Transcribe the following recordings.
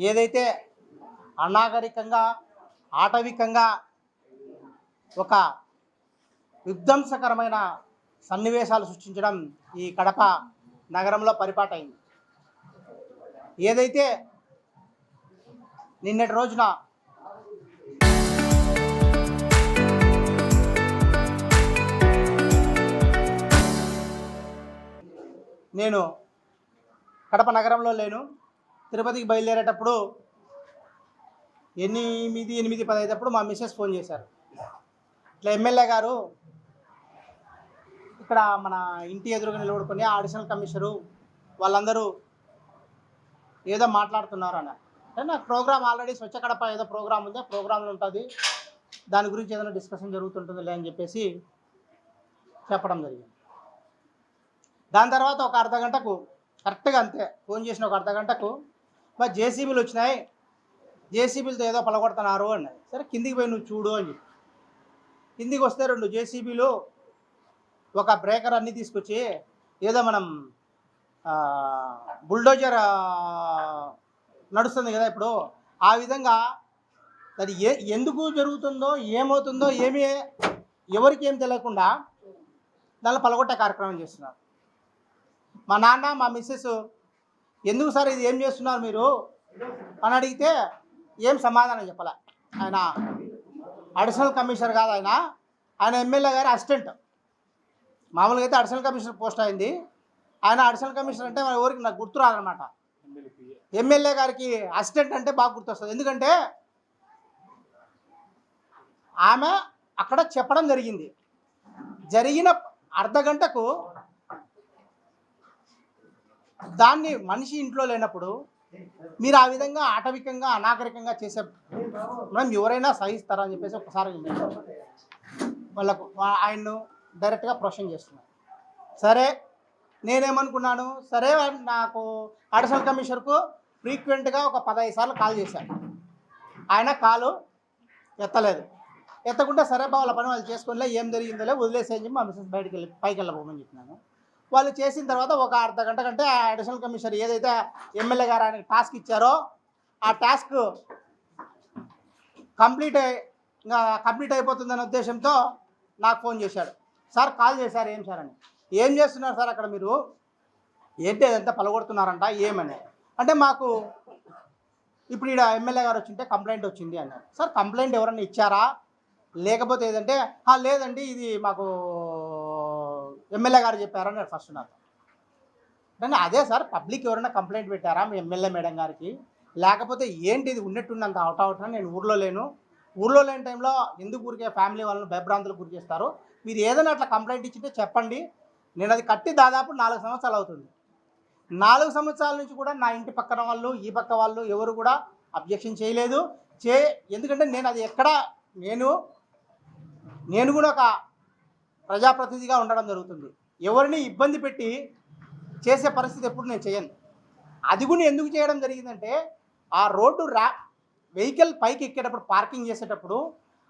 ఏదైతే అనాగరికంగా ఆటవికంగా ఒక విధ్వంసకరమైన సన్నివేశాలు సృష్టించడం ఈ కడప నగరంలో పరిపాటైంది. ఏదైతే నిన్నటి రోజున నేను కడప నగరంలో లేను, తిరుపతికి బయలుదేరేటప్పుడు 8:15 మా మిస్సెస్ ఫోన్ చేశారు. ఇట్లా ఎమ్మెల్యే గారు ఇక్కడ మన ఇంటి ఎదురుగా నిలబడుకొని అడిషనల్ కమిషనరు వాళ్ళందరూ ఏదో మాట్లాడుతున్నారు అన్న. అంటే నాకు ప్రోగ్రామ్ ఆల్రెడీ స్వచ్ఛ కడప ఏదో ప్రోగ్రామ్ ఉంది, ప్రోగ్రాంలో ఉంటుంది, దాని గురించి ఏదైనా డిస్కషన్ జరుగుతుంటుందిలే అని చెప్పేసి చెప్పడం జరిగింది. దాని తర్వాత ఒక అర్ధగంటకు కరెక్ట్గా అంతే ఫోన్ చేసిన ఒక అర్ధగంటకు మరి జేసీబీలు వచ్చినాయి, జేసీబీలతో ఏదో పలగొడుతున్నారు అన్నది. సరే కిందికి పోయి నువ్వు చూడు అని చెప్పి కిందికి వస్తే 2 జేసీబీలు ఒక బ్రేకర్ అన్నీ తీసుకొచ్చి ఏదో మనం బుల్డోజర్ నడుస్తుంది కదా ఇప్పుడు, ఆ విధంగా అది ఎందుకు జరుగుతుందో ఏమవుతుందో ఎవరికి ఏం తెలియకుండా దానిలో పలగొట్టే కార్యక్రమం చేస్తున్నారు. మా నాన్న మా మిస్సెస్ ఎందుకు సార్ ఇది ఏం చేస్తున్నారు మీరు అని అడిగితే ఏం సమాధానం చెప్పలే. ఆయన అడిషనల్ కమిషనర్ కాదు, ఆయన ఎమ్మెల్యే గారి అసిస్టెంట్. మామూలుగా అయితే అడిషనల్ కమిషనర్ పోస్ట్ అయింది, ఆయన అడిషనల్ కమిషనర్ అంటే మన ఊరికి నాకు గుర్తు రాదనమాట. ఎమ్మెల్యే గారికి అసిస్టెంట్ అంటే బాగా గుర్తొస్తుంది, ఎందుకంటే ఆమె అక్కడ చెప్పడం జరిగిన అర్ధగంటకు దాన్ని మనిషి ఇంట్లో లేనప్పుడు మీరు ఆ విధంగా ఆటవికంగా అనాగరికంగా చేసే మనం ఎవరైనా సహిస్తారా అని చెప్పేసి ఒకసారి వాళ్ళకు ఆయన్ను డైరెక్ట్గా ప్రొషన్ చేస్తున్నారు. సరే నేనేమనుకున్నాను, సరే నాకు అడిషనల్ కమిషనర్కు ఫ్రీక్వెంట్గా ఒక 15 సార్లు కాల్ చేశాను, ఆయన కాలు ఎత్తకుండా సరే వాళ్ళ పని వాళ్ళు చేసుకునిలే, ఏం జరిగిందోలే వదిలేసేయని చెప్పి మా మిస్సెస్ పైకి వెళ్ళబోమని చెప్పినాను. వాళ్ళు చేసిన తర్వాత ఒక అర్ధగంట కంటే అడిషనల్ కమిషనర్ ఏదైతే ఎమ్మెల్యే గారు ఆయనకి టాస్క్ ఇచ్చారో ఆ టాస్క్ కంప్లీట్ అయిపోతుందనే ఉద్దేశంతో నాకు ఫోన్ చేశాడు. సార్ కాల్ చేశారు, ఏం సార్ అని. ఏం చేస్తున్నారు సార్ అక్కడ మీరు, ఏంటి అదంతా పలగొడుతున్నారంట ఏమని అంటే, మాకు ఇప్పుడు ఇక్కడ ఎమ్మెల్యే గారు వచ్చింటే కంప్లైంట్ వచ్చింది అన్నారు. సార్ కంప్లైంట్ ఎవరన్నా ఇచ్చారా, లేకపోతే ఏదంటే లేదండి ఇది మాకు ఎమ్మెల్యే గారు చెప్పారని ఫస్ట్ నాకు అంటే, అదే సార్ పబ్లిక్ ఎవరైనా కంప్లైంట్ పెట్టారా మీ ఎమ్మెల్యే మేడం గారికి, లేకపోతే ఏంటి ఇది ఉన్నట్టుండంత అవుట్ అని. నేను ఊర్లో లేని టైంలో ఎందుకు ఊరికే ఫ్యామిలీ వాళ్ళని భయభ్రాంతులకు గురి చేస్తారు, మీరు ఏదైనా అట్లా కంప్లైంట్ ఇచ్చింటే చెప్పండి, నేను అది కట్టి దాదాపు 4 సంవత్సరాలు అవుతుంది. 4 సంవత్సరాల నుంచి కూడా నా ఇంటి పక్కన వాళ్ళు ఈ పక్క వాళ్ళు ఎవరు కూడా అబ్జెక్షన్ చేయలేదు. ఎందుకంటే నేను అది ఎక్కడ నేను కూడా ఒక ప్రజాప్రతినిధిగా ఉండడం జరుగుతుంది, ఎవరిని ఇబ్బంది పెట్టి చేసే పరిస్థితి ఎప్పుడు నేను చేయను. అది కూడా ఎందుకు చేయడం జరిగిందంటే, ఆ రోడ్డు వెహికల్ పైకి ఎక్కేటప్పుడు పార్కింగ్ చేసేటప్పుడు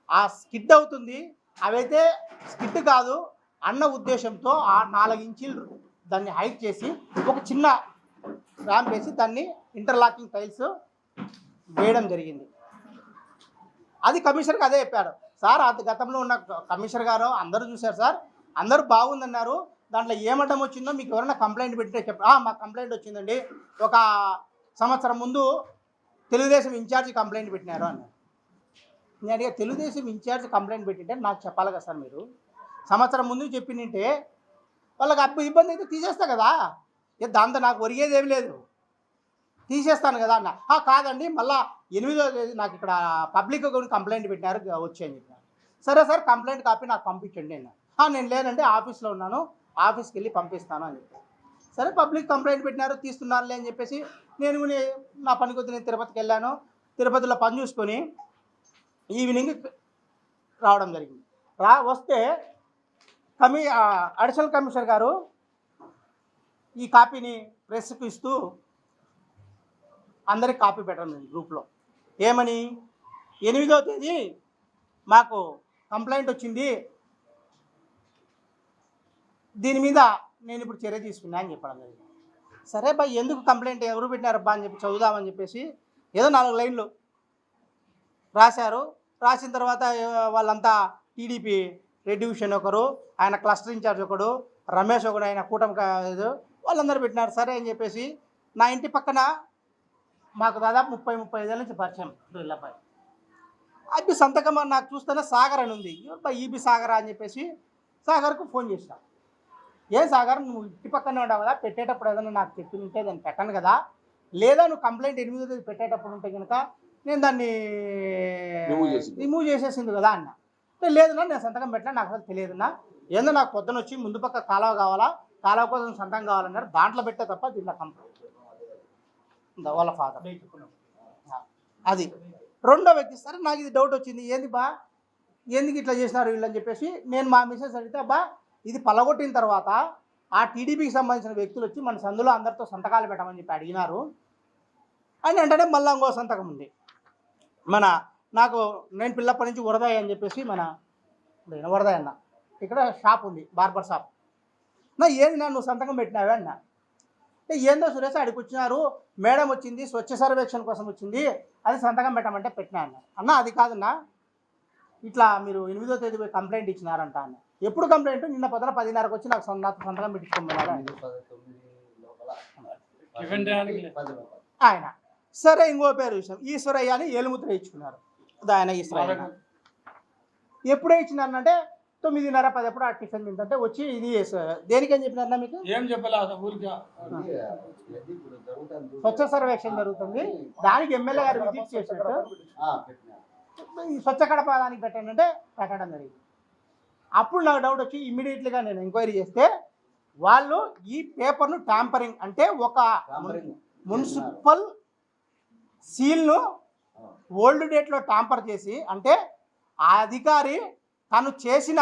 ఆ స్కిడ్ అవుతుంది, అవైతే స్కిడ్ కాదు అన్న ఉద్దేశంతో ఆ 4 ఇంచీలు దాన్ని హైట్ చేసి ఒక చిన్న ర్యాంప్ వేసి దాన్ని ఇంటర్లాకింగ్ టైల్స్ వేయడం జరిగింది. అది కమిషనర్కి అదే చెప్పారు. సార్ అది గతంలో ఉన్న కమిషనర్ గారు అందరూ చూశారు సార్, అందరూ బాగుందన్నారు, దాంట్లో ఏమడ్డం వచ్చిందో మీకు ఎవరైనా కంప్లైంట్ పెట్టితే మాకు కంప్లైంట్ వచ్చిందండి, ఒక సంవత్సరం ముందు తెలుగుదేశం ఇన్ఛార్జ్ కంప్లైంట్ పెట్టినారు అన్నారు. నేను అడిగా, తెలుగుదేశం ఇన్ఛార్జ్ కంప్లైంట్ పెట్టింటే నాకు చెప్పాలి కదా సార్, మీరు సంవత్సరం ముందు చెప్పినంటే వాళ్ళకి ఇబ్బంది అయితే తీసేస్తా కదా, దాంతో నాకు ఒరిగేది ఏమి లేదు, తీసేస్తాను కదా అన్న. కాదండి మళ్ళీ 8వ తేదీ నాకు ఇక్కడ పబ్లిక్ కంప్లైంట్ పెట్టినారు వచ్చి అని చెప్పినారు. సరే సార్ కంప్లైంట్ కాపీ నాకు పంపించండి అన్న. నేను లేనండి ఆఫీస్లో ఉన్నాను, ఆఫీస్కి వెళ్ళి పంపిస్తాను అని చెప్పి. సరే పబ్లిక్ కంప్లైంట్ పెట్టినారు తీస్తున్నారులే అని చెప్పేసి నేను నా పని కొద్ది నేను తిరుపతికి వెళ్ళాను. తిరుపతిలో పని చూసుకొని ఈవినింగ్ రావడం జరిగింది. వస్తే అడిషనల్ కమిషనర్ గారు ఈ కాపీని ప్రెస్కు ఇస్తూ అందరికి కాపీ పెట్టడం గ్రూప్లో. ఏమని, 8వ తేదీ మాకు కంప్లైంట్ వచ్చింది, దీని మీద నేను ఇప్పుడు చర్య తీసుకున్నా అని చెప్పడం జరిగింది. సరే బా ఎందుకు కంప్లైంట్ ఎవరు పెట్టినారబ్బా అని చెప్పి చదువుదామని చెప్పేసి ఏదో 4 లైన్లు రాశారు. రాసిన తర్వాత వాళ్ళంతా టీడీపీ రెడ్ డివిజన్ ఒకరు, ఆయన క్లస్టర్ ఇన్ఛార్జ్ ఒకడు, రమేష్ ఒకడు, ఆయన కూటమి వాళ్ళందరూ పెట్టినారు. సరే అని చెప్పేసి నా ఇంటి పక్కన మాకు దాదాపు 30-35 ఏళ్ళ నుంచి పరిచయం వీళ్ళపై. అది సంతకం నాకు చూస్తేనే సాగర్ అని ఉంది. ఈబి సాగర్ అని చెప్పేసి సాగర్కు ఫోన్ చేసిన. ఏ సాగర్, నువ్వు ఇంటి పక్కనే ఉన్నావు కదా, పెట్టేటప్పుడు ఏదైనా నాకు చెప్పి ఉంటే దాన్ని పెట్టను కదా, లేదా నువ్వు కంప్లైంట్ 8వ తేదీ పెట్టేటప్పుడు ఉంటే కనుక నేను దాన్ని రిమూవ్ చేసేసింది కదా అన్న. లేదన్నా నేను సంతకం పెట్టినా, నాకు అసలు తెలియదున్నా, ఏందో నాకు పొద్దున వచ్చి ముందు పక్క కాలువ కావాలా, కాలువ కోసం సంతకం కావాలన్నారు, దాంట్లో పెట్టే తప్ప దీంట్లో కంప్లైంట్ వాళ్ళ ఫాదర్. అది రెండో వ్యక్తి. సరే నాకు ఇది డౌట్ వచ్చింది, ఏంది బా ఎందుకు ఇట్లా చేసినారు వీళ్ళని చెప్పేసి నేను మా మిసెస్ అడిగితే, బా ఇది పలగొట్టిన తర్వాత ఆ టీడీపీకి సంబంధించిన వ్యక్తులు వచ్చి మన సందులో అందరితో సంతకాలు పెట్టమని చెప్పి అడిగినారు అని అంటేనే మళ్ళా ఇంకో సంతకం ఉంది. నేను పిల్లప్పటి నుంచి వరదాయి అని చెప్పేసి వరదాయి అన్న ఇక్కడ షాప్ ఉంది, బార్బర్ షాప్. ఏంది నువ్వు సంతకం పెట్టినావే అన్న. ఏందో సురేష్ అడిగి వచ్చినారు, మేడం వచ్చింది స్వచ్ఛ సర్వేక్షణ కోసం వచ్చింది, అది సంతకం పెట్టమంటే పెట్టినా అన్నారు. అన్న అది కాదన్నా, ఇట్లా మీరు 8వ తేదీ పోయి కంప్లైంట్ ఇచ్చినారంట అన్న. ఎప్పుడు కంప్లైంట్? నిన్న పొద్దున 10:30కి వచ్చి నాకు సంతకం పెట్టించుకోమన్నారు ఆయన. సరే ఇంకో పేరు విషయం, ఈశ్వరయ్య అని ఏలుముద్ర ఇచ్చుకున్నారు. ఆయన ఈశ్వరయ్య ఎప్పుడే ఇచ్చినారంటే 9:30-10 ఎప్పుడు ఆ టిఫిన్ తింటే వచ్చి ఇది దేనికని చెప్పినారన్నా మీకు? ఏం చెప్పలేదు. స్వచ్ఛ సర్వేక్షణ జరుగుతుంది, దానికి ఎమ్మెల్యే గారు విజిట్ చేసినట్టు ఈ స్వచ్ఛ కడప దానికి పెట్టండి అంటే పెట్టడం జరిగింది. అప్పుడు నాకు డౌట్ వచ్చి ఇమ్మీడియట్లీగా నేను ఎంక్వైరీ చేస్తే వాళ్ళు ఈ పేపర్ను ట్యాంపరింగ్ అంటే ఒక మున్సిపల్ సీల్ను ఓల్డ్ డేట్లో ట్యాంపర్ చేసి, అంటే ఆ అధికారి తను చేసిన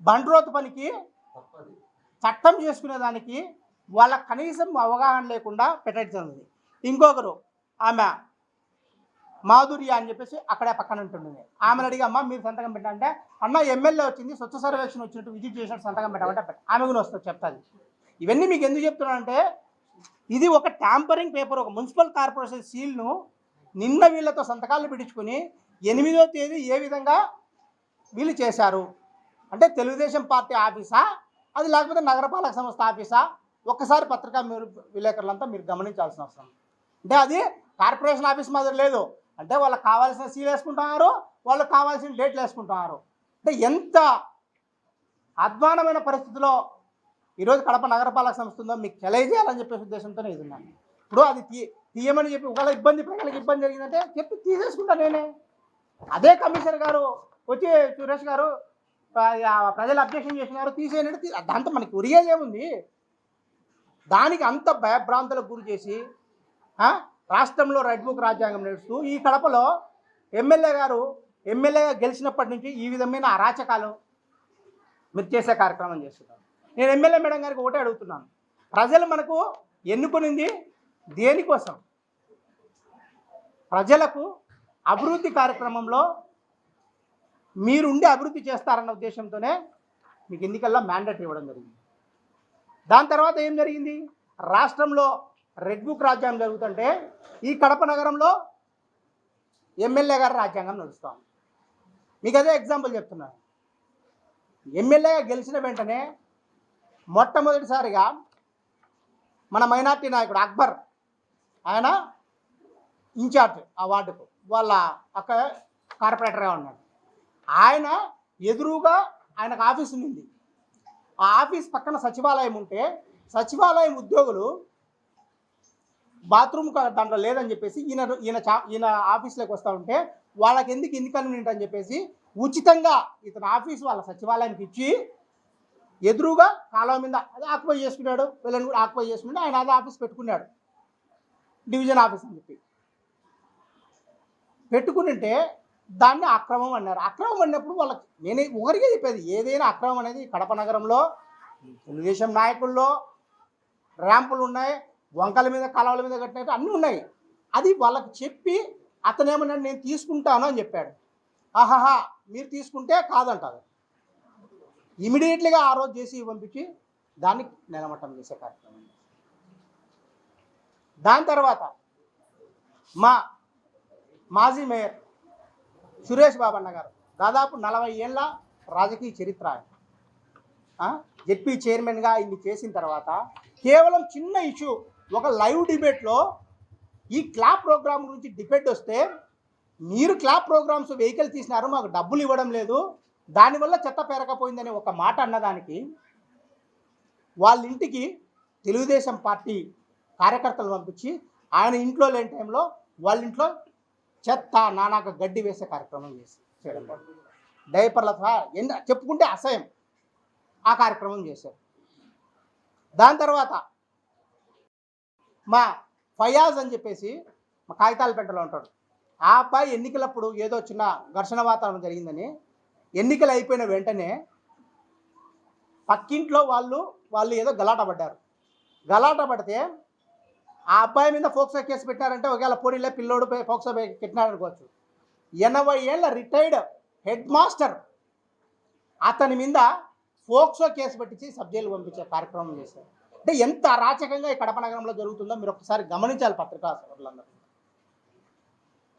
బండ్రోతు పనికి చట్టం చేసుకునే దానికి వాళ్ళకి కనీసం అవగాహన లేకుండా పెట్టడం. ఇంకొకరు ఆమె మాధుర్య అని చెప్పేసి అక్కడే పక్కన ఉంటుంది. ఆమెను అడిగి, అమ్మ మీరు సంతకం పెట్టంటే, అన్న ఎమ్మెల్యే వచ్చింది స్వచ్ఛ సర్వేక్షణ వచ్చినట్టు విజిట్ చేసినట్టు సంతకం పెట్టమంటే ఆమె కూడా వస్తుంది చెప్తాది. ఇవన్నీ మీకు ఎందుకు చెప్తున్నానంటే, ఇది ఒక ట్యాంపరింగ్ పేపర్, ఒక మున్సిపల్ కార్పొరేషన్ సీల్ను నిన్న వీళ్ళతో సంతకాలు పెట్టించుకుని 8వ తేదీ ఏ విధంగా వీళ్ళు చేశారు అంటే తెలుగుదేశం పార్టీ ఆఫీసా, అది లేకపోతే నగరపాలక సంస్థ ఆఫీసా? ఒక్కసారి పత్రికా విలేకరులంతా మీరు గమనించాల్సిన అవసరం. అంటే అది కార్పొరేషన్ ఆఫీస్ మాదిరి లేదు, అంటే వాళ్ళకి కావాల్సిన సీల్ వేసుకుంటున్నారు, వాళ్ళకి కావాల్సిన డేట్లు వేసుకుంటున్నారు. అంటే ఎంత అధ్వానమైన పరిస్థితిలో ఈరోజు కడప నగరపాలక సంస్థ ఉందో మీకు తెలియజేయాలని చెప్పే ఉద్దేశంతోనే ఇది ఉన్నాను. ఇప్పుడు అది తీయమని చెప్పి ఒకవేళ ప్రజలకు ఇబ్బంది జరిగిందంటే చెప్పి తీసేసుకుంటా నేనే. అదే కమిషనర్ గారు వచ్చి సురేష్ గారు ప్రజలు అబ్జెక్షన్ చేసినారు తీసేయండి, దాంతో మనకి ఉరిగేది ఏముంది? దానికి అంత భయభ్రాంతులకు గురి చేసి రాష్ట్రంలో రెడ్ బుక్ రాజ్యాంగం నడుస్తూ ఈ కడపలో ఎమ్మెల్యేగా గెలిచినప్పటి నుంచి ఈ విధమైన అరాచకాలు మీరు చేసే కార్యక్రమం చేస్తున్నారు. నేను ఎమ్మెల్యే మేడం గారికి ఒకటే అడుగుతున్నాను, ప్రజలు మనకు ఎన్నుకునింది దేనికోసం? ప్రజలకు అభివృద్ధి కార్యక్రమంలో మీరుండి అభివృద్ధి చేస్తారన్న ఉద్దేశంతోనే మీకు ఎన్నికల్లో మ్యాండేట్ ఇవ్వడం జరిగింది. దాని తర్వాత ఏం జరిగింది? రాష్ట్రంలో రెడ్ బుక్ రాజ్యాంగం జరుగుతుంటే ఈ కడప నగరంలో ఎమ్మెల్యే గారి రాజ్యాంగం నడుస్తాం. మీకు అదే ఎగ్జాంపుల్ చెప్తున్నాను. ఎమ్మెల్యేగా గెలిచిన వెంటనే మొట్టమొదటిసారిగా మన మైనార్టీ నాయకుడు అక్బర్, ఆయన ఇన్ఛార్జ్ ఆ వార్డుకు, వాళ్ళ అక్క కార్పొరేటర్గా ఉన్నాడు. ఆయన ఎదురుగా ఆయనకు ఆఫీస్ ఉంది. ఆ ఆఫీస్ పక్కన సచివాలయం ఉంటే సచివాలయం ఉద్యోగులు బాత్రూమ్ దాంట్లో లేదని చెప్పేసి ఈయన ఆఫీస్లోకి వస్తూ ఉంటే వాళ్ళకి ఎందుకు ఇన్కన్వీనియంట్ అని చెప్పేసి ఉచితంగా ఇతని ఆఫీస్ వాళ్ళ సచివాలయానికి ఇచ్చి ఎదురుగా కాలువ మీద అది ఆక్యుపై చేసుకున్నాడు. వీళ్ళని కూడా ఆక్యుపై చేసుకుంటే ఆయన అదే ఆఫీస్ పెట్టుకున్నాడు, డివిజన్ ఆఫీస్ అని చెప్పి పెట్టుకుంటే దాన్ని అక్రమం అన్నారు. అక్రమం అన్నప్పుడు వాళ్ళకి నేను ఒకరికే చెప్పేది, ఏదైనా అక్రమం అనేది కడప నగరంలో తెలుగుదేశం నాయకుల్లో ర్యాంపులు ఉన్నాయి, వంకల మీద కాలువల మీద కట్టినట్టు అన్నీ ఉన్నాయి. అది వాళ్ళకి చెప్పి అతను ఏమన్నాడు, నేను తీసుకుంటాను అని చెప్పాడు. ఆహాహా మీరు తీసుకుంటే కాదంటారు. ఇమీడియట్లీగా ఆ రోజు చేసి పంపించి దాన్ని నిలమట్టం చేసే కార్యక్రమం. దాని తర్వాత మా మాజీ మేయర్ సురేష్ బాబన్న గారు దాదాపు 40 ఏళ్ళ రాజకీయ చరిత్ర. జెడ్పీ చైర్మన్గా ఇన్ని చేసిన తర్వాత కేవలం చిన్న ఇష్యూ, ఒక లైవ్ డిబేట్లో ఈ క్లాప్ ప్రోగ్రామ్ గురించి డిబేట్ వస్తే మీరు క్లాప్ ప్రోగ్రామ్స్ వెహికల్ తీసినారు, మాకు డబ్బులు ఇవ్వడం లేదు, దానివల్ల చెత్త పేరకపోయిందని ఒక మాట అన్నదానికి వాళ్ళ ఇంటికి తెలుగుదేశం పార్టీ కార్యకర్తలు పంపించి ఆయన ఇంట్లో లేని టైంలో వాళ్ళ ఇంట్లో చెత్త నానాక గడ్డి వేసే కార్యక్రమం చేయడం, డైపర్లతో చెప్పుకుంటే అసహ్యం ఆ కార్యక్రమం చేశారు. దాని తర్వాత మా ఫయాజ్ అని చెప్పేసి మా కాగితాలపేటలో ఉంటాడు, ఆ అబ్బాయి ఎన్నికలప్పుడు ఏదో చిన్న ఘర్షణ వాతావరణం జరిగిందని ఎన్నికలు అయిపోయిన వెంటనే పక్కింట్లో వాళ్ళు ఏదో గలాట పడ్డారు. గలాట పడితే ఆ అబ్బాయి మీద ఫోక్సో కేసు పెట్టారంటే ఒకవేళ పోనీలే పిల్లోడు ఫోక్సో పెట్టినారనుకోవచ్చు. 80 ఏళ్ళ రిటైర్డ్ హెడ్ మాస్టర్ అతని మీద ఫోక్సో కేసు పెట్టించి సబ్ జైలు పంపించే కార్యక్రమం చేశారు. అంటే ఎంత అరాచకంగా ఈ కడప నగరంలో జరుగుతుందో మీరు ఒకసారి గమనించాలి పత్రికా సోదరులందరూ.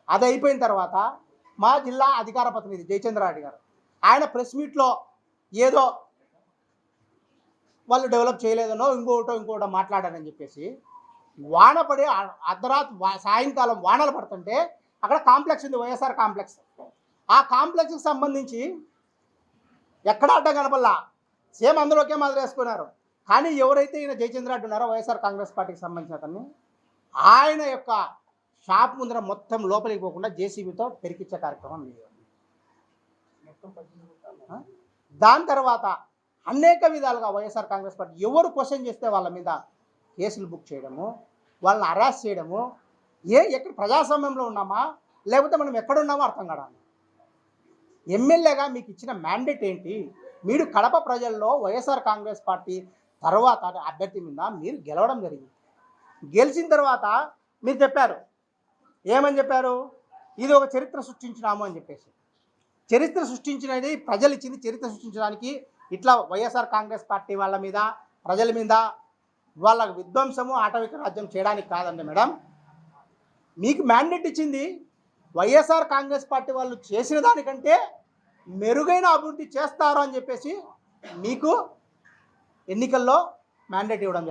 అది అయిపోయిన తర్వాత మా జిల్లా అధికార ప్రతినిధి జయచంద్రారెడ్డి గారు ఆయన ప్రెస్ మీట్లో ఏదో వాళ్ళు డెవలప్ చేయలేదనో ఇంకోటో మాట్లాడారని చెప్పేసి వాన పడి అర్ధరాత్రి సాయంకాలం వానలు పడుతుంటే అక్కడ కాంప్లెక్స్ ఉంది, వైఎస్ఆర్ కాంప్లెక్స్. ఆ కాంప్లెక్స్కి సంబంధించి ఎక్కడ అడ్డం కనపల్లా, సేమ్ అందులోకే మాదిరి వేసుకున్నారు. కానీ ఎవరైతే ఈయన జయచంద్రారెడ్డి ఉన్నారో వైఎస్ఆర్ కాంగ్రెస్ పార్టీకి సంబంధించిన అతన్ని ఆయన యొక్క షాప్ ముందర మొత్తం లోపలికి పోకుండా జేసీబీతో పెరికిచ్చే కార్యక్రమం లేదు. దాని తర్వాత అనేక విధాలుగా వైఎస్ఆర్ కాంగ్రెస్ పార్టీ ఎవరు క్వశ్చన్ చేస్తే వాళ్ళ మీద కేసులు బుక్ చేయడము, వాళ్ళని అరెస్ట్ చేయడము. ఎక్కడ ప్రజాస్వామ్యంలో ఉన్నామా లేకపోతే మనం ఎక్కడున్నామో అర్థం కావాలి. ఎమ్మెల్యేగా మీకు ఇచ్చిన మ్యాండేట్ ఏంటి? మీరు కడప ప్రజల్లో వైఎస్ఆర్ కాంగ్రెస్ పార్టీ తర్వాత అభ్యర్థి మీద మీరు గెలవడం జరిగింది. గెలిచిన తర్వాత మీరు చెప్పారు, ఏమని చెప్పారు? ఇది ఒక చరిత్ర సృష్టించినాము అని చెప్పేసి. చరిత్ర సృష్టించినది ప్రజలు ఇచ్చింది. చరిత్ర సృష్టించడానికి ఇట్లా వైఎస్ఆర్ కాంగ్రెస్ పార్టీ వాళ్ళ మీద ప్రజల మీద వాళ్ళ విధ్వంసము ఆటవిక రాజ్యం చేయడానికి కాదండి మేడం. మీకు మ్యాండేట్ ఇచ్చింది వైఎస్ఆర్ కాంగ్రెస్ పార్టీ వాళ్ళు చేసిన దానికంటే మెరుగైన అభివృద్ధి చేస్తారు అని చెప్పేసి మీకు ఎన్నికల్లో మ్యాండేట్ ఇవ్వడం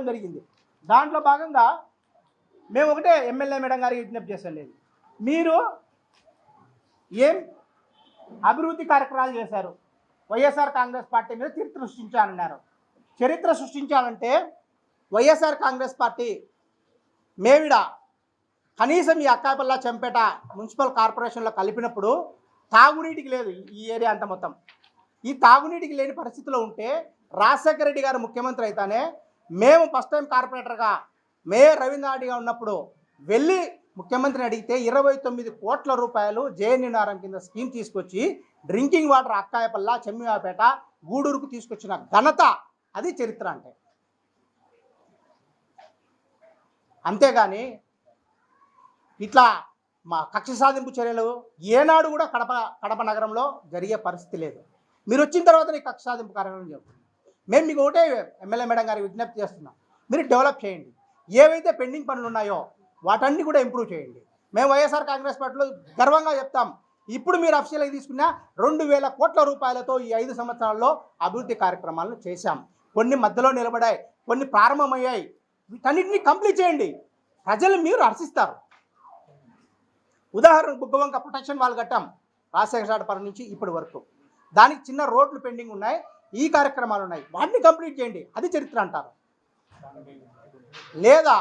జరిగింది. దాంట్లో భాగంగా మేము ఒకటే ఎమ్మెల్యే మేడం గారికి విజ్ఞప్తి చేస్తాం, లేదు మీరు ఏం అభివృద్ధి కార్యక్రమాలు చేశారు, వైఎస్ఆర్ కాంగ్రెస్ పార్టీ మీద చరిత్ర సృష్టించాలన్నారు. చరిత్ర సృష్టించాలంటే వైఎస్ఆర్ కాంగ్రెస్ పార్టీ మేవిడ కనీసం ఈ అక్కాపల్లా చంపేట మున్సిపల్ కార్పొరేషన్లో కలిపినప్పుడు తాగునీటికి లేదు ఈ ఏరియా అంతా మొత్తం. ఈ తాగునీటికి లేని పరిస్థితిలో ఉంటే రాజశేఖర రెడ్డి గారు ముఖ్యమంత్రి అయితేనే మేము ఫస్ట్ టైం కార్పొరేటర్గా మేయర్ రవీంద్రనాథ్గా ఉన్నప్పుడు వెళ్ళి ముఖ్యమంత్రిని అడిగితే 29 కోట్ల రూపాయలు జేఎన్యూఆర్ఎం కింద స్కీమ్ తీసుకొచ్చి డ్రింకింగ్ వాటర్ అక్కాయపల్లా, చెమ్మివాపేట, గూడూరుకు తీసుకొచ్చిన ఘనత అది చరిత్ర అంటే. అంతేగాని ఇట్లా మా కక్ష సాధింపు చర్యలు ఏనాడు కూడా కడప నగరంలో జరిగే పరిస్థితి లేదు. మీరు వచ్చిన తర్వాత ఈ కక్ష సాధింపు కార్యక్రమం జరుగుతుంది. మేము మీకు ఒకటే ఎమ్మెల్యే మేడం గారికి విజ్ఞప్తి చేస్తున్నాం, మీరు డెవలప్ చేయండి. ఏవైతే పెండింగ్ పనులు ఉన్నాయో వాటన్ని కూడా ఇంప్రూవ్ చేయండి. మేము వైఎస్ఆర్ కాంగ్రెస్ పార్టీలో గర్వంగా చెప్తాం, ఇప్పుడు మీరు అఫీషియల్గా తీసుకున్న 2000 కోట్ల రూపాయలతో ఈ 5 సంవత్సరాల్లో అభివృద్ధి కార్యక్రమాలను చేశాం. కొన్ని మధ్యలో నిలబడాయి, కొన్ని ప్రారంభమయ్యాయి. వీటన్నిటిని కంప్లీట్ చేయండి, ప్రజలు మీరు హర్షిస్తారు. ఉదాహరణకు బుగ్గవంక ప్రొటెక్షన్ వాల్ కట్టాం రాజశేఖరపరం నుంచి ఇప్పటి వరకు. దానికి చిన్న రోడ్లు పెండింగ్ ఉన్నాయి, ఈ కార్యక్రమాలు ఉన్నాయి, వాటిని కంప్లీట్ చేయండి, అది చరిత్ర అంటారు. లేదా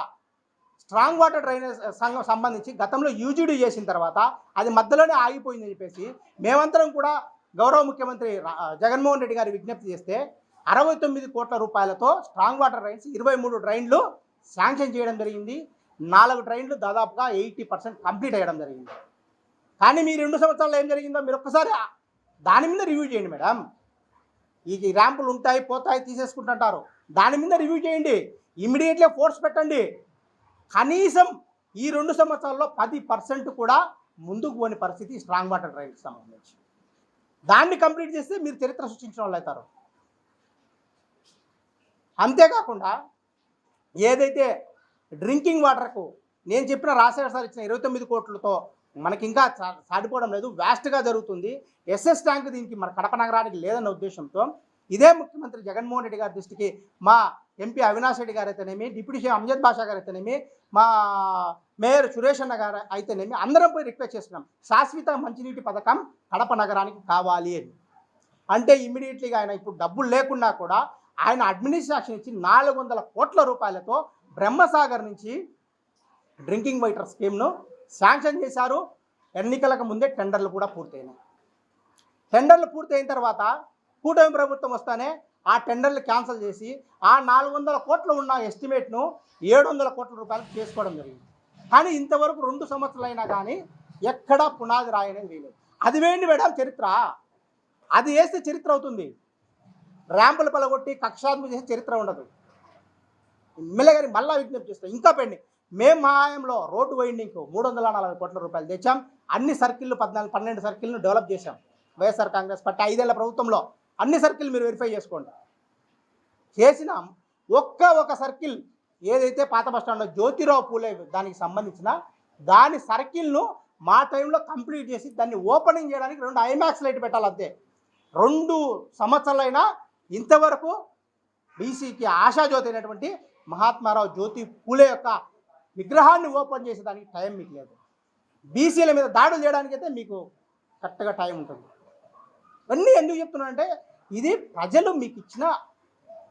స్ట్రాంగ్ వాటర్ డ్రైనేజ్ సంఘం సంబంధించి గతంలో యూజీడీ చేసిన తర్వాత అది మధ్యలోనే ఆగిపోయిందని చెప్పేసి మేమంతరం కూడా గౌరవ ముఖ్యమంత్రి జగన్మోహన్ రెడ్డి గారి విజ్ఞప్తి చేస్తే 69 కోట్ల రూపాయలతో స్ట్రాంగ్ వాటర్ డ్రైన్స్ 23 డ్రైన్లు శాంక్షన్ చేయడం జరిగింది. 4 డ్రైన్లు దాదాపుగా 80% కంప్లీట్ అయ్యడం జరిగింది. కానీ మీ 2 సంవత్సరాల్లో ఏం జరిగిందో మీరు ఒక్కసారి దాని మీద రివ్యూ చేయండి మేడం. ఈ ర్యాంపులు ఉంటాయి పోతాయి తీసేసుకుంటుంటారు, దాని మీద రివ్యూ చేయండి. ఇమీడియట్లీ ఫోర్స్ పెట్టండి. కనీసం ఈ 2 సంవత్సరాల్లో 10% కూడా ముందుకు పోని పరిస్థితి స్ట్రాంగ్ వాటర్ డ్రైన్కి సంబంధించి. దాన్ని కంప్లీట్ చేస్తే మీరు చరిత్ర సృష్టించిన వాళ్ళు అవుతారు. అంతేకాకుండా ఏదైతే డ్రింకింగ్ వాటర్కు నేను చెప్పిన రాజశేఖర్ సార్ ఇచ్చిన 29 కోట్లతో మనకి ఇంకా సాడిపోవడం లేదు, వ్యాస్ట్గా జరుగుతుంది. ఎస్ఎస్ ట్యాంక్ దీనికి మన కడప నగరానికి లేదన్న ఉద్దేశంతో ఇదే ముఖ్యమంత్రి జగన్మోహన్ రెడ్డి గారి దృష్టికి మా ఎంపీ అవినాష్ రెడ్డి గారు అయితేనేమి, డిప్యూటీ సీఎం అంజద్ బాషా గారు అయితేనేమి, మా మేయర్ సురేష్ అన్న గారు అయితేనేమి అందరం పోయి రిక్వెస్ట్ చేస్తున్నాం, శాశ్వత మంచినీటి పథకం కడప నగరానికి కావాలి అని. అంటే ఇమ్మీడియట్లీగా ఆయన ఇప్పుడు డబ్బులు లేకున్నా కూడా ఆయన అడ్మినిస్ట్రేషన్ ఇచ్చి 400 కోట్ల రూపాయలతో బ్రహ్మసాగర్ నుంచి డ్రింకింగ్ వాటర్ స్కీమ్ను శాంక్షన్ చేశారు. ఎన్నికలకు ముందే టెండర్లు కూడా పూర్తయినాయి. టెండర్లు పూర్తయిన తర్వాత కూటమి ప్రభుత్వం వస్తానే ఆ టెండర్లు క్యాన్సిల్ చేసి ఆ 400 కోట్లు ఉన్న ఎస్టిమేట్ను 700 కోట్ల రూపాయలకు చేసుకోవడం జరిగింది. కానీ ఇంతవరకు 2 సంవత్సరాలైనా కానీ ఎక్కడా పునాది రాయనేది వేయలేదు. అది వేయండి మేడం చరిత్ర, అది వేస్తే చరిత్ర అవుతుంది. ర్యాంపులు పలగొట్టి కక్షాత్మక చేసే చరిత్ర ఉండదు. ఎమ్మెల్యే గారికి మళ్ళా విజ్ఞప్తి చేస్తాం, ఇంకా పెండింగ్. మేము మా హాయంలో రోడ్డు వైండింగ్కు 340 కోట్ల రూపాయలు తెచ్చాం. అన్ని సర్కిళ్ళు 12 సర్కిల్ను డెవలప్ చేశాం. వైఎస్ఆర్ కాంగ్రెస్ పార్టీ 5 ఏళ్ల ప్రభుత్వంలో అన్ని సర్కిల్ మీరు వెరిఫై చేసుకోండి. చేసిన ఒక సర్కిల్ ఏదైతే పాత బస్టాండ్లో జ్యోతిరావు పూలే దానికి సంబంధించిన దాని సర్కిల్ను మా టైంలో కంప్లీట్ చేసి దాన్ని ఓపెనింగ్ చేయడానికి 2 ఐమాక్స్ లైట్ పెట్టాలి. అంతే. 2 సంవత్సరాలైనా ఇంతవరకు బీసీకి ఆశాజ్యోతి అయినటువంటి మహాత్మారావు జ్యోతి పూలే యొక్క విగ్రహాన్ని ఓపెన్ చేసేదానికి టైం మీకు లేదు. బీసీల మీద దాడులు చేయడానికైతే మీకు కరెక్ట్గా టైం ఉంటుంది. ఇవన్నీ ఎందుకు చెప్తున్నానంటే ఇది ప్రజలు మీకు ఇచ్చిన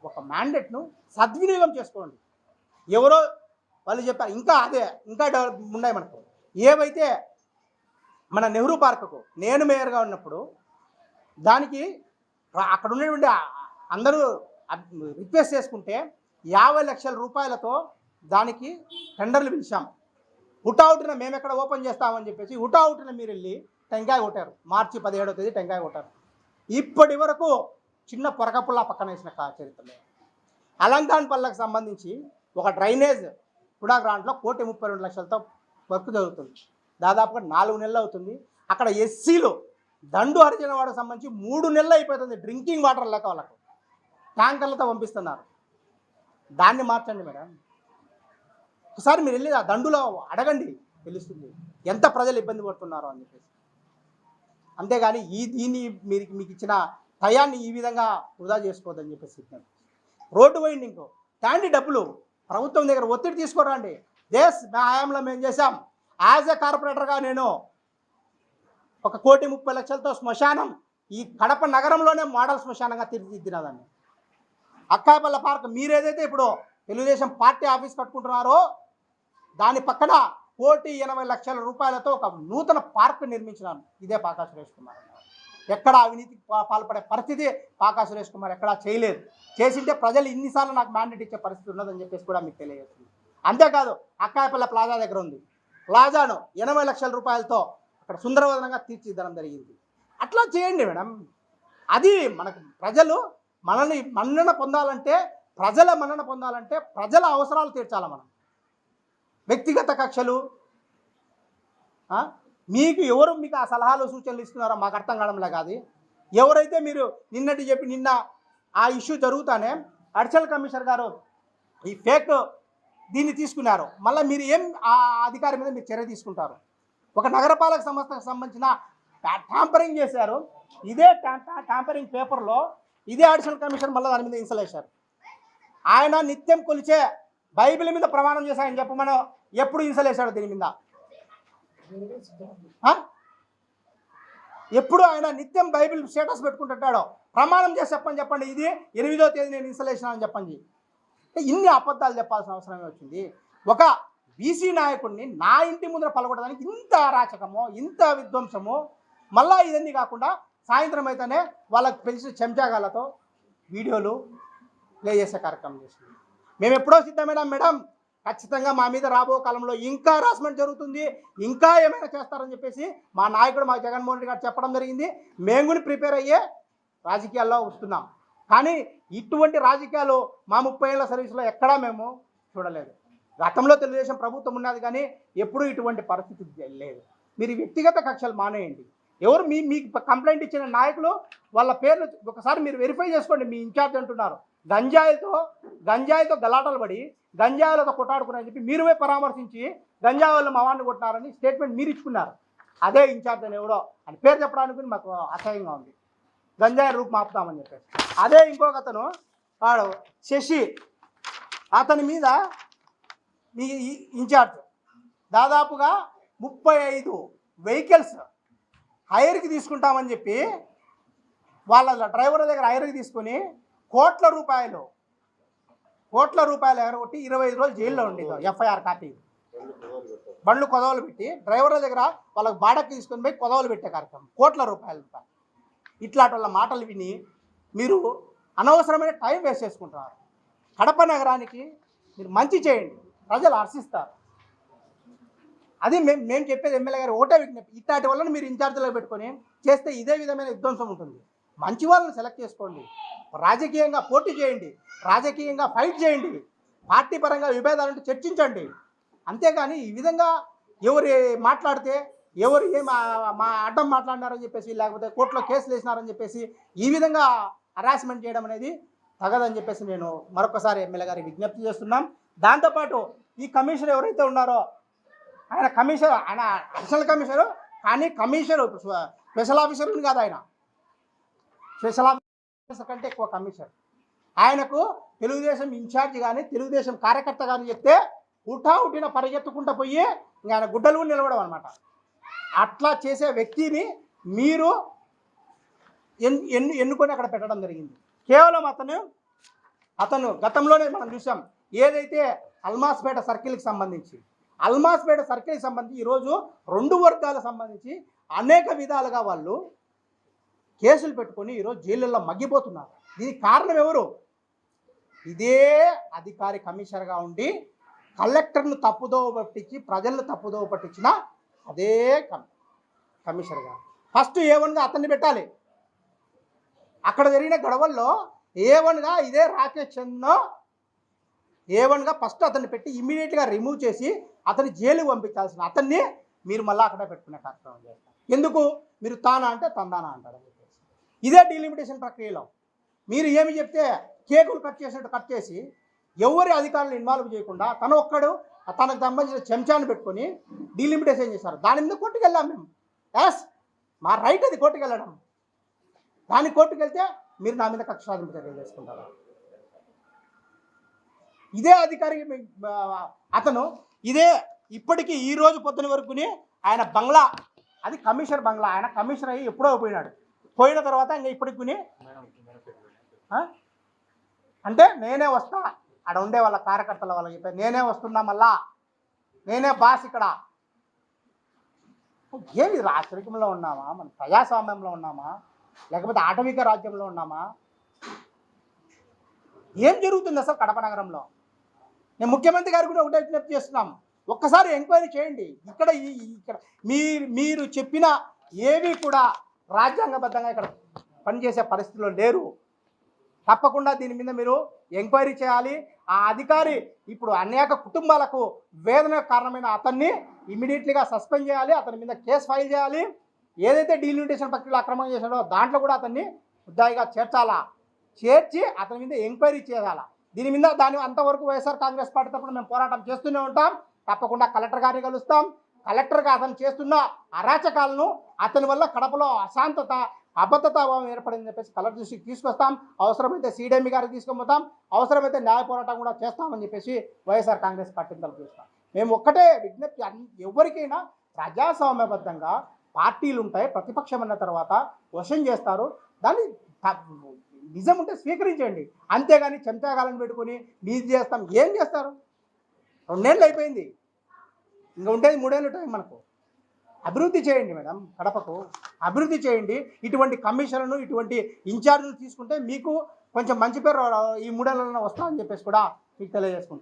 ఒక మ్యాండేట్ను సద్వినియోగం చేసుకోండి. ఎవరో వాళ్ళు చెప్పారు, ఇంకా డెవలప్ ఉన్నాయి మనకు. ఏవైతే మన నెహ్రూ పార్కుకు నేను మేయర్గా ఉన్నప్పుడు దానికి అక్కడ ఉన్నటువంటి అందరూ రిక్వెస్ట్ చేసుకుంటే 50 లక్షల రూపాయలతో దానికి టెండర్లు పిలిచాం. హుటాహుటిన మేము ఎక్కడ ఓపెన్ చేస్తామని చెప్పేసి హుటాహుటిన మీరు వెళ్ళి టెంకాయ కొట్టారు. మార్చి 17వ తేదీ టెంకాయ కొట్టారు. ఇప్పటి వరకు చిన్న పొరకపుల్లా పక్కన వేసిన చరిత్రలో అలంకాన్ పల్లకు సంబంధించి ఒక డ్రైనేజ్ కూడా గ్రాంట్లో 1,32 లక్షలతో వర్క్ జరుగుతుంది. దాదాపుగా 4 నెలలు అవుతుంది. అక్కడ ఎస్సీలు దండు హరిజన వాడకు సంబంధించి 3 నెలలు అయిపోతుంది. డ్రింకింగ్ వాటర్ లేక వాళ్ళకు ట్యాంకర్లతో పంపిస్తున్నారు. దాన్ని మార్చండి మేడం. ఒకసారి మీరు వెళ్ళి ఆ దండులో అడగండి, తెలుస్తుంది ఎంత ప్రజలు ఇబ్బంది పడుతున్నారో అని చెప్పేసి. అంతేగాని దీన్ని మీకు ఇచ్చిన టయాన్ని ఈ విధంగా వృధా చేసుకోవద్దని చెప్పేసి. రోడ్డు వైండింగ్ ట్యాండి డబ్బులు ప్రభుత్వం దగ్గర ఒత్తిడి తీసుకోరండి. మా హయాంలో మేము చేశాం. యాజ్ ఏ కార్పొరేటర్గా నేను 1,30 లక్షలతో శ్మశానం ఈ కడప నగరంలోనే మోడల్ శ్మశానంగా తీర్చిదిద్దినదాన్ని. అక్కాయపల్ల పార్క్ మీరేదైతే ఇప్పుడు తెలుగుదేశం పార్టీ ఆఫీస్ కట్టుకుంటున్నారో దాని పక్కన 1,80 లక్షల రూపాయలతో ఒక నూతన పార్క్ నిర్మించినాను. ఇదే పాకా సురేష్ కుమార్. ఎక్కడ అవినీతికి పాల్పడే పరిస్థితి పాకా సురేష్ కుమార్ ఎక్కడా చేయలేదు. చేసింటే ప్రజలు ఇన్నిసార్లు నాకు మ్యాండేట్ ఇచ్చే పరిస్థితి ఉన్నదని చెప్పేసి కూడా మీకు తెలియజేస్తుంది. అంతేకాదు అక్కాయపల్ల ప్లాజా దగ్గర ఉంది. ప్లాజాను 80 లక్షల రూపాయలతో అక్కడ సుందరవదనంగా తీర్చిదిద్దడం జరిగింది. అట్లా చేయండి మేడం. అది మనకు ప్రజలు మన్నన పొందాలంటే ప్రజల అవసరాలు తీర్చాలి మనం. వ్యక్తిగత కక్షలు మీకు ఆ సలహాలు సూచనలు ఇస్తున్నారో మాకు అర్థం కావడంలే కాదు. ఎవరైతే మీరు నిన్న ఆ ఇష్యూ జరుగుతానే అడిషనల్ కమిషనర్ గారు ఈ ఫేక్ దీన్ని తీసుకున్నారు. మళ్ళీ మీరు ఏం ఆ అధికారి మీద మీరు చర్య తీసుకుంటారు? ఒక నగరపాలక సంస్థకు సంబంధించిన ట్యాంపరింగ్ చేశారు. ఇదే ట్యాంపరింగ్ పేపర్లో ఇదే అడిషనల్ కమిషనర్ మళ్ళీ దాని మీద ఇన్సలేశారు. ఆయన నిత్యం కొలిచే బైబిల్ మీద ప్రమాణం చేశాయని చెప్పమని ఎప్పుడు ఇన్సలేశాడు దీని మీద? ఎప్పుడు ఆయన నిత్యం బైబిల్ స్టేటస్ పెట్టుకుంటుంటాడో ప్రమాణం చేసి చెప్పండి. ఇది 8వ తేదీ నేను ఇన్సలేషన్ అని చెప్పండి. ఇన్ని అబద్ధాలు చెప్పాల్సిన అవసరమే వచ్చింది. ఒక బీసీ నాయకుడిని నా ఇంటి ముందర పలగొట్టడానికి ఇంత అరాచకమో ఇంత విధ్వంసమో, మళ్ళీ ఇవన్నీ కాకుండా సాయంత్రం అయితేనే వాళ్ళకి పిలిచి చెంచాగాలతో వీడియోలు ప్లే చేసే కార్యక్రమం చేస్తుంది. మేము ఎప్పుడో సిద్ధమేనా మేడం? ఖచ్చితంగా మా మీద రాబో కాలంలో ఇంకా హరాస్మెంట్ జరుగుతుంది, ఇంకా ఏమైనా చేస్తారని చెప్పేసి మా నాయకుడు మా జగన్మోహన్ రెడ్డి గారు చెప్పడం జరిగింది. మేము కూడా ప్రిపేర్ అయ్యే రాజకీయాల్లో వస్తున్నాం. కానీ ఇటువంటి రాజకీయాలు మా 30 ఏళ్ల సర్వీస్లో ఎక్కడా మేము చూడలేదు. గతంలో తెలుగుదేశం ప్రభుత్వం ఉన్నది కానీ ఎప్పుడూ ఇటువంటి పరిస్థితి లేదు. మీరు వ్యక్తిగత కక్షలు మానేయండి. ఎవరు మీకు కంప్లైంట్ ఇచ్చిన నాయకులు వాళ్ళ పేర్లు ఒకసారి మీరు వెరిఫై చేసుకోండి. మీ ఇన్ఛార్జ్ అంటున్నారు గంజాయితో గలాటలు పడి గంజాయిలతో కొట్టాడుకున్నారని చెప్పి మీరు పరామర్శించి గంజా వాళ్ళు మా వాడిని కొట్టినారని స్టేట్మెంట్ మీరు ఇచ్చుకున్నారు. అదే ఇన్ఛార్జ్ అని ఎవడో అని పేరు చెప్పడానికి మాకు అసహ్యంగా ఉంది. గంజాయి రూపు మాపుతామని చెప్పేసి. అదే ఇంకొక అతను వాడు శశి, అతని మీద మీ ఇన్ఛార్జ్ దాదాపుగా 35 వెహికల్స్ హైర్కి తీసుకుంటామని చెప్పి వాళ్ళ డ్రైవర్ల దగ్గర హైర్కి తీసుకొని కోట్ల రూపాయలు ఎగరగొట్టి 25 రోజులు జైల్లో ఉండేది. ఎఫ్ఐఆర్ కాపీ బండ్లు కొదవలు పెట్టి డ్రైవర్ల దగ్గర వాళ్ళకి బాడకి తీసుకొని పోయి కొదవలు పెట్టే కార్యక్రమం, కోట్ల రూపాయలు. ఇట్లాంటి వాళ్ళ మాటలు విని మీరు అనవసరమైన టైం వేస్ట్ చేసుకుంటున్నారు. కడప నగరానికి మీరు మంచి చేయండి, ప్రజలు హర్షిస్తారు. అది మేము చెప్పేది ఎమ్మెల్యే గారు ఒకటే విజ్ఞప్తి, ఇట్లాంటి వాళ్ళని మీరు ఇన్ఛార్జ్లో పెట్టుకొని చేస్తే ఇదే విధమైన విధ్వంసం ఉంటుంది. మంచి వాళ్ళని సెలెక్ట్ చేసుకోండి, రాజకీయంగా పోటీ చేయండి, రాజకీయంగా ఫైట్ చేయండి, పార్టీ పరంగా విభేదాలంటే చర్చించండి. అంతేగాని ఈ విధంగా ఎవరు మాట్లాడితే ఎవరు మా అడ్డం మాట్లాడినారని చెప్పేసి లేకపోతే కోర్టులో కేసులు వేసినారని చెప్పేసి ఈ విధంగా హరాస్మెంట్ చేయడం అనేది తగదని చెప్పేసి నేను మరొకసారి ఎమ్మెల్యే గారికి విజ్ఞప్తి చేస్తున్నాం. దాంతోపాటు ఈ కమిషనర్ ఎవరైతే ఉన్నారో ఆయన అడిషనల్ కమిషనరు, కానీ కమిషనర్ స్పెషల్ ఆఫీసర్ ఉంది కాదు, ఆయన స్పెషల్ ఆఫీసర్ కంటే ఎక్కువ కమిషనర్. ఆయనకు తెలుగుదేశం ఇన్ఛార్జ్ కానీ తెలుగుదేశం కార్యకర్త కానీ చెప్తే ఉట్టిన పరిగెత్తుకుంటూ పోయి ఇంకా ఆయన గుడ్డలు నిలవడం అనమాట. అట్లా చేసే వ్యక్తిని మీరు ఎన్నుకొని అక్కడ పెట్టడం జరిగింది. కేవలం అతను గతంలోనే మనం చూసాం, ఏదైతే అల్మాస్పేట సర్కిల్కి సంబంధించి ఈరోజు 2 వర్గాలకు సంబంధించి అనేక విధాలుగా వాళ్ళు కేసులు పెట్టుకొని ఈరోజు జైళ్ళల్లో మగ్గిపోతున్నారు. దీనికి కారణం ఎవరు? ఇదే అధికారి కమిషనర్గా ఉండి కలెక్టర్ను తప్పుదోవ పట్టించి ప్రజలను తప్పుదోవ పట్టించిన అదే కమిషనర్గా ఫస్ట్ A1గా అతన్ని పెట్టాలి. అక్కడ జరిగిన గొడవల్లో A1గా ఇదే రాకేష్ చంద్రను A1గా ఫస్ట్ అతన్ని పెట్టి ఇమ్మీడియట్గా రిమూవ్ చేసి అతన్ని జైలుకు పంపించాల్సిన అతన్ని మీరు మళ్ళీ అక్కడ పెట్టుకునే కార్యక్రమం చేస్తారు. ఎందుకు? మీరు తానా అంటే తందానా అంటారని చెప్పేసి. ఇదే డీలిమిటేషన్ ప్రక్రియలో మీరు ఏమి చెప్తే కేకులు కట్ చేసినట్టు కట్ చేసి ఎవరి అధికారులను ఇన్వాల్వ్ చేయకుండా తనకు సంబంధించిన చెంచాను పెట్టుకొని డీలిమిటేషన్ చేశారు. దాని మీద కోర్టుకు వెళ్ళాం మేము. మా రైట్ అది కోర్టుకు వెళ్ళడం. దాని కోర్టుకు వెళ్తే మీరు నా మీద కక్ష సాధింపు చర్యలు చేసుకుంటారు. ఇదే అధికారి అతను ఇప్పటికీ ఈ రోజు పొద్దున వరకుని ఆయన బంగ్లా, అది కమిషనర్ బంగ్లా, ఆయన కమిషనర్ అయ్యి ఎప్పుడో పోయిన తర్వాత ఇంకా ఇప్పటికి అంటే నేనే వస్తా, అక్కడ ఉండే వాళ్ళ కార్యకర్తల వాళ్ళకి చెప్పారు, నేనే వస్తున్నా, మళ్ళా నేనే బాస్ ఇక్కడ. ఏమి రాచరికంలో ఉన్నామా, మన ప్రజాస్వామ్యంలో ఉన్నామా, లేకపోతే ఆటవిక రాజ్యంలో ఉన్నామా? ఏం జరుగుతుంది అసలు కడప నగరంలో? నేను ముఖ్యమంత్రి గారికి కూడా ఒకటే విజ్ఞప్తి చేస్తున్నాం, ఒక్కసారి ఎంక్వైరీ చేయండి. ఇక్కడ మీరు చెప్పిన ఏవి కూడా రాజ్యాంగబద్ధంగా ఇక్కడ పనిచేసే పరిస్థితిలో లేరు. తప్పకుండా దీని మీద మీరు ఎంక్వైరీ చేయాలి. ఆ అధికారి ఇప్పుడు అనేక కుటుంబాలకు వేదన కారణమైన అతన్ని ఇమీడియట్లీగా సస్పెండ్ చేయాలి, అతని మీద కేసు ఫైల్ చేయాలి. ఏదైతే డీలిమిటేషన్ ప్రక్రియలో అక్రమంగా చేశాడో దాంట్లో కూడా అతన్ని ముద్దాయిగా చేర్చి అతని మీద ఎంక్వైరీ చేయాలా. దీని మీద అంతవరకు వైఎస్ఆర్ కాంగ్రెస్ పార్టీ తరఫున మేము పోరాటం చేస్తూనే ఉంటాం. తప్పకుండా కలెక్టర్ గారిని కలుస్తాం. కలెక్టర్గా అతను చేస్తున్న అరాచకాలను, అతని వల్ల కడపలో అశాంతత అబద్ధతాభావం ఏర్పడిందని చెప్పేసి కలెక్టర్ దృష్టికి తీసుకొస్తాం. అవసరమైతే సిడిఎంఈ గారికి తీసుకుపోతాం, అవసరమైతే న్యాయ పోరాటం కూడా చేస్తామని చెప్పేసి వైఎస్ఆర్ కాంగ్రెస్ పార్టీని తరఫు చేస్తాం. మేము ఒక్కటే విజ్ఞప్తి, ఎవరికైనా ప్రజాస్వామ్యబద్ధంగా పార్టీలు ఉంటాయి, ప్రతిపక్షం అన్న తర్వాత క్వశ్చన్ చేస్తారు, దాన్ని నిజం ఉంటే స్వీకరించండి. అంతేగాని చెంచాగాలను పెట్టుకొని నీది చేస్తాం, ఏం చేస్తారు? 2 ఏళ్ళు అయిపోయింది, ఇంకా ఉండేది 3 ఏళ్ళు టైం మనకు. అభివృద్ధి చేయండి మేడం, కడపకు అభివృద్ధి చేయండి. ఇటువంటి కమిషన్లను, ఇటువంటి ఇన్ఛార్జీలు తీసుకుంటే మీకు కొంచెం మంచి పేరు ఈ 3 ఏళ్ళలో వస్తామని చెప్పేసి కూడా మీకు తెలియజేసుకుంటాం.